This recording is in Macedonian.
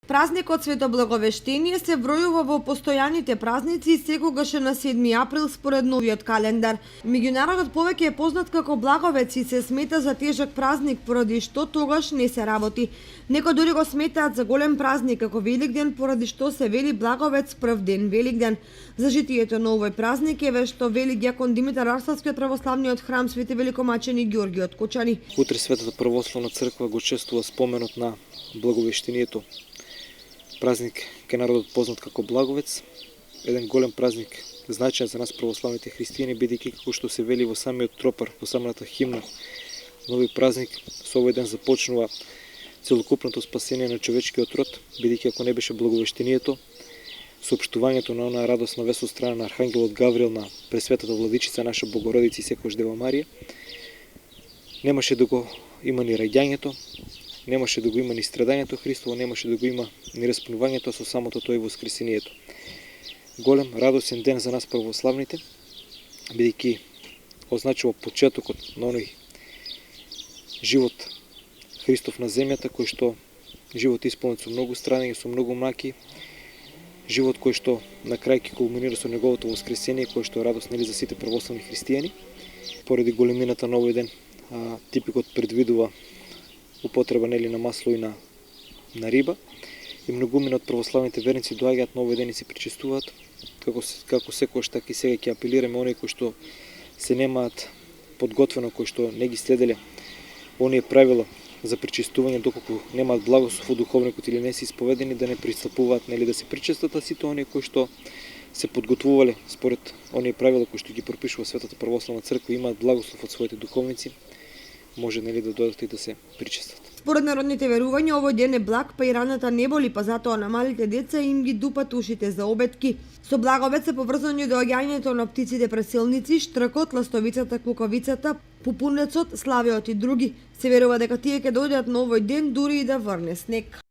Празникот Свето Благовештение се вројува во постојаните празници секогаш е на 7 април според новиот календар. Меѓу народот повеќе е познат како Благовец и се смета за тежок празник поради што тогаш не се работи. Некои дури го сметаат за голем празник како Великден поради што се вели Благовец прв ден Великден. За житието на овој празник еве што вели ѓакон Димитар Арславски од православниот храм Свети Великомачени Ѓорги од Кочани. Утре Светата православна црква го чествува споменот на Благовештинието. Празник кај народот познат како Благовец, еден голем празник, значаен за нас православните христијани, бидејќи како што се вели во самиот тропар, во самата химна, нови празник со овој ден започнува целокупното спасение на човечкиот род, бидејќи ако не беше Благовештинието, соопштувањето на онаа радосна вест од страна на архангелот Гаврил на Пресветата Владичица наша Богородица и секогаш Дева Марија, немаше да го има ни раѓањето, немаше да го има ни страдањето Христово, немаше да го има ни распнувањето со самото тој воскресението. Голем, радосен ден за нас православните, бидејќи означува почетокот на оној живот Христов на земјата, кој што живот исполнет со многу страдања, со многу мъки, живот кој што на крај ќе кулминира со неговото воскресение, кој што е радост нели за сите православни христијани. Поради големината на овој ден, типикот предвидува употреба нели на масло и на риба, и многумина од православните верници доаѓаат на овој ден и се причестуваат, како секогаш така и сега ќе апелираме оние кои што се немаат подготвено, кои што не ги следеле оние правила за причестување, доколку немаат благослов од духовникот или не се исповедени, да не пристапуваат нели да се причестат, а сите оние кои што се подготвувале според оние правила кои што ги пропишува Светата православна црква, имаат благослов од своите духовници, може нели да дојдат и да се причестат. Според народните верувања овој ден е благ, па и раната не боли, па затоа на малите деца им ги дупат ушите за обетки. Со Благовец се поврзани доаѓањето на птиците преселници, штркот, ластовицата, кукавицата, пупунецот, славеот и други. Се верува дека тие ќе дојдат на овој ден дури и да врне снег.